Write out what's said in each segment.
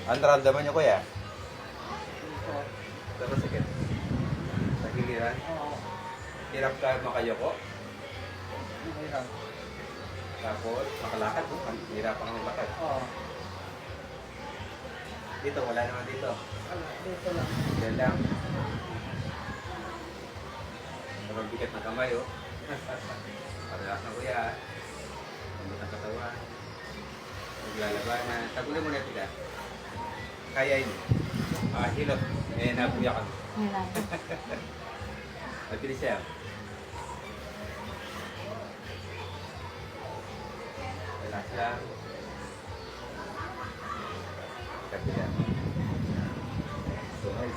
Ang naramdaman niyo, kuya? Ito. Pero sakit. Sa giliran. Oo. Hirap ka makayoko. Mahirap. Tapos, makalakad. Hirap ang maglakad. Oo. Dito, wala naman dito. Dito lang. Yan lang. Sobrang bigat ng kamay, oh. Parehas na, kuya. Lambot ang katawan. Maglalabanan. Tagulan mo na ito, ka. Kaya yun. Hilot. Nabuya ka. Mabilis siya. Relax lang. Kabila. Suhay.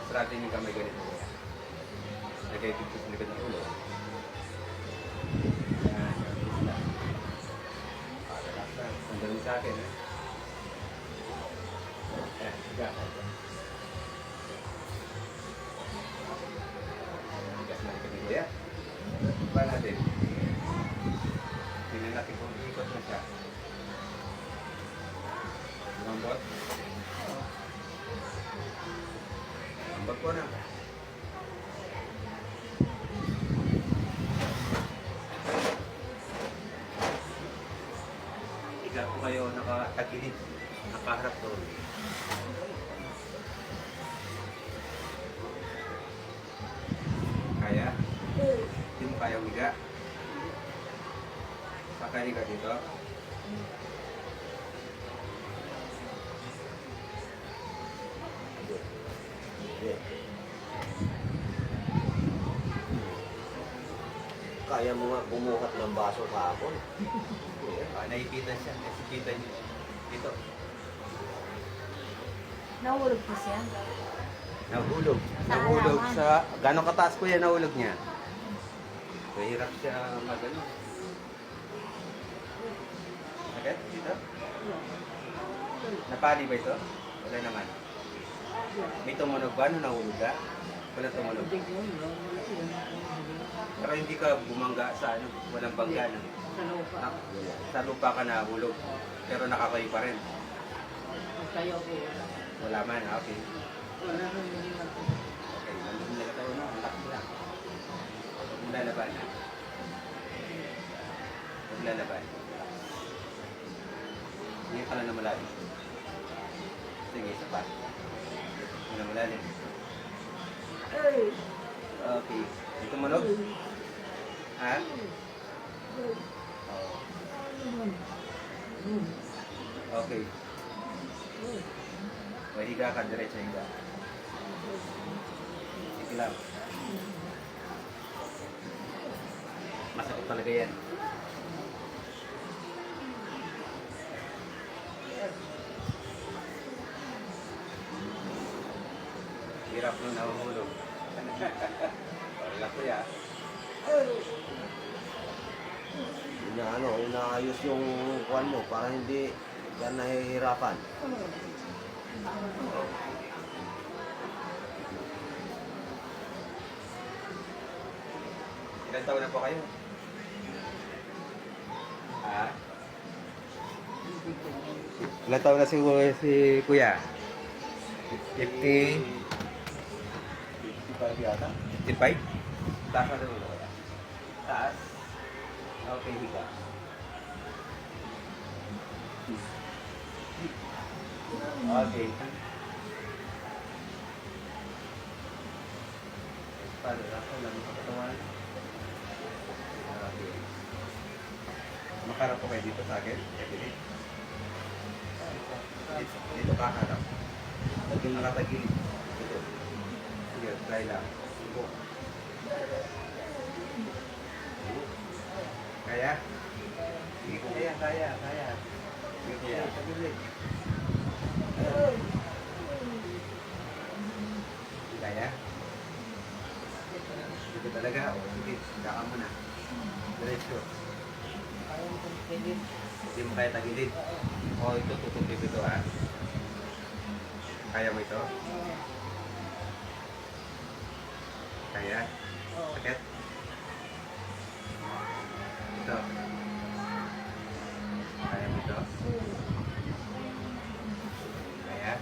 Sarating yung kamay ganito. Lagay dito sa likod ng ulo. Yan. Relax lang. Relax lang. Sandalin sa akin, eh. Ayan, siga. Bigas na likod ni Kuya. Pa natin. Tingnan natin kung ikot na siya. Lumambot. Lumambot po na. Higa po kayo nakatagilid. Nakaharap doon. Kaya? Hindi mo kaya higa? Sakali ka dito? Kaya mo nga bumuhat ng baso kahapon. Naipitan siya. Nasipitan niya. Dito. Nahulog po siya. Nahulog. Sa Nahulog halaman. sa... Gano'ng kataas ko yan nahulog niya? Mahirap siya magano. Agad? Dito? Napali ba ito? Wala naman. May tumunog ba nung nahulog ka? Wala tumunog. Pero hindi ka bumangga sa ano, walang bangga. No? Sa lupa. Sa lupa ka nahulog. Pero nakakayo pa rin. Kaya ko. Wala man, okay. Wala nang hindi na. Okay, nandun na tayo no, ang lakas lang. Huwag mo lalaban. Huwag lalaban. Hindi ka lang na malalim. Sige, isa pa. Hindi na malalim. Okay. Ito manog? Ha? Oo. Okay. O, higa ka, diretso higa. Sige lang. Masakit talaga yan. Hirap nung nahuhulog. Wala ko ya. Inaayos yung kuwan mo para hindi yan nahihirapan. Ilan taon na po kayo? Ha? Ilan taon na si Kuya? 50? 55 yata. 55? Taas na rin ulo kaya? Taas? Okay, higa. Okay. Paano? Ako lang ang katawan. Okay. Makarap po kayo dito sa akin. Dito. Dito ka harap. Laging nakatagilid. Dito. Sige, try lang. Subo. Kaya? Sige po. Kaya. Sige po. Tagilid. Kaya? Dito talaga. O, sige. Higa ka muna. Diretso. Hindi mo kaya tagilid. O, ito tutupip ito ha. Kaya mo ito? Kaya? Sakit? Ito. no? Kaya?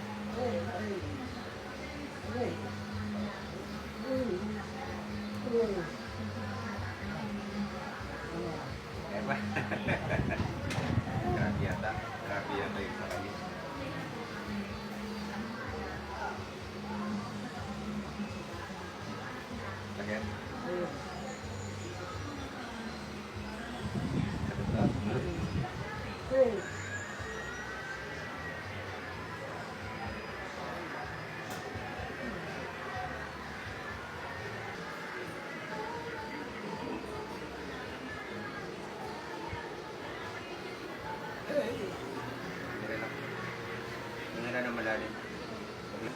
Kaya ba? Grabe yata. Grabe yata yung sa kanya. Sakit? Sakit ba? Relax. Hinga na malalim. Hinga.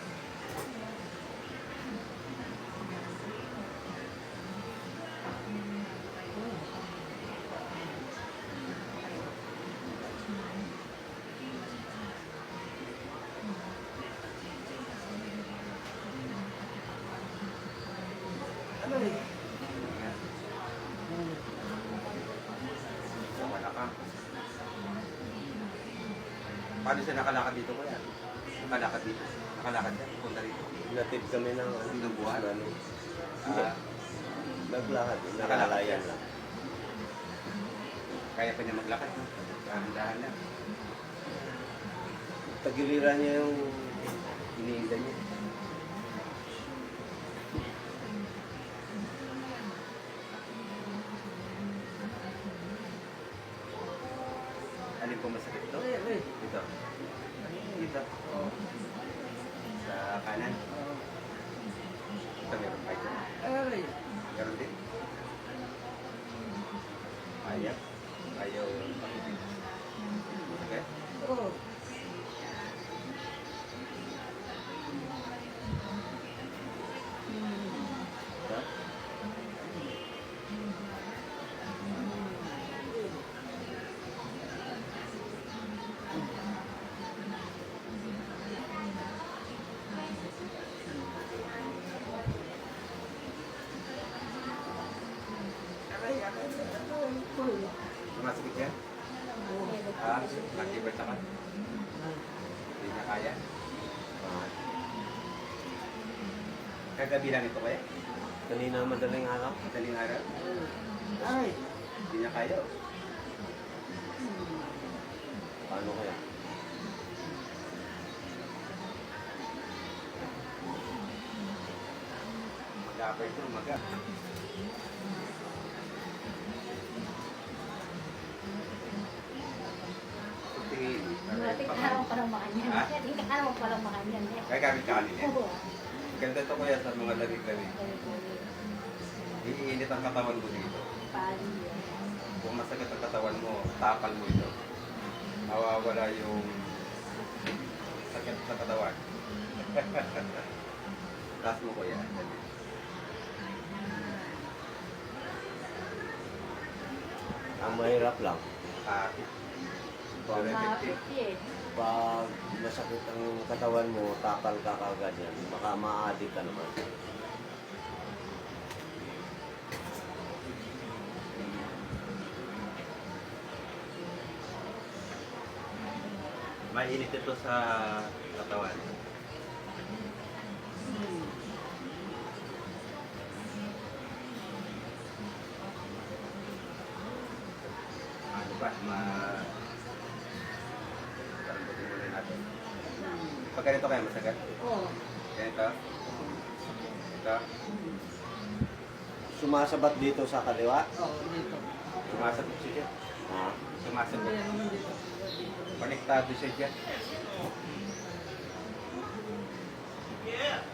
Wala ka. Paano siya nakalakad dito ko yan? Nakalakad dito. Nakalakad siya. Punta dito. Natid kami ng Ng buwan? ano. Hindi. Ah, Naglakad. Nakalakad Nakalayan siya. lang. kaya pa niya maglakad. No? Dahan-dahan lang. Tagiliran niya yung iniinda niya. Alin po masakit to? Dito. Dito. Oo. Sa kanan. Ito meron pa ito. Meron din. Ayaw. Ayaw pakipin. Okay? Ha? Sumasakit yan? Ah, matibay sa kan? Hindi niya kaya? Ah, Kagabi lang ito kaya? kanina madaling araw. Madaling araw? Hindi niya kaya. Oh. Paano kaya? Mag-apay ito, maga. Tingin. Matik araw pa lang makanyan. Ha? Hindi araw pa lang makanyan. Kaya gamit ka kanina. Oo. Ganda to kuya sa mga lamig-lamig. Iinit ang katawan mo dito. Pali. Kung masakit ang katawan mo, tapal mo ito. Mawawala yung sakit sa katawan. Taas mo kuya. Ang mahirap lang. Very effective. Mapit eh. Pag masakit ang katawan mo, tapal ka kagad yan. Baka ma-addict ka naman. Mainit ito sa katawan. Ano ba? Tarambutin muna natin. Pag ganito kaya masagat? Oo. Ganito? Ito? Sumasabat dito sa kaliwa. Sumasagot siya dyan. Ah, Sumasagot. Konektado siya dyan.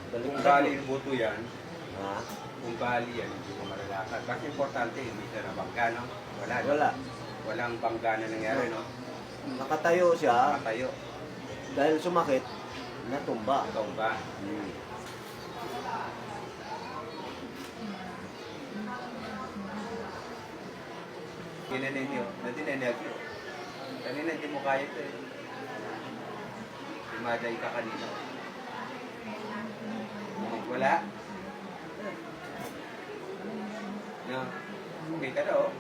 Kung baliktad bali mo. yung buto yan, Ah, kung bali yan, hindi mo malalakad. Kasi importante, hindi siya nabangga, no? Wala. No? wala. Walang bangga na nangyari, no? Nakatayo siya. Nakatayo. Dahil sumakit, natumba. Ikaw ba? Hmm. Kinanin nyo, nadineneg nyo. Kanina hindi mo kaya ito eh. Imaday ka kanina. Wala? No? Okay ka na oh.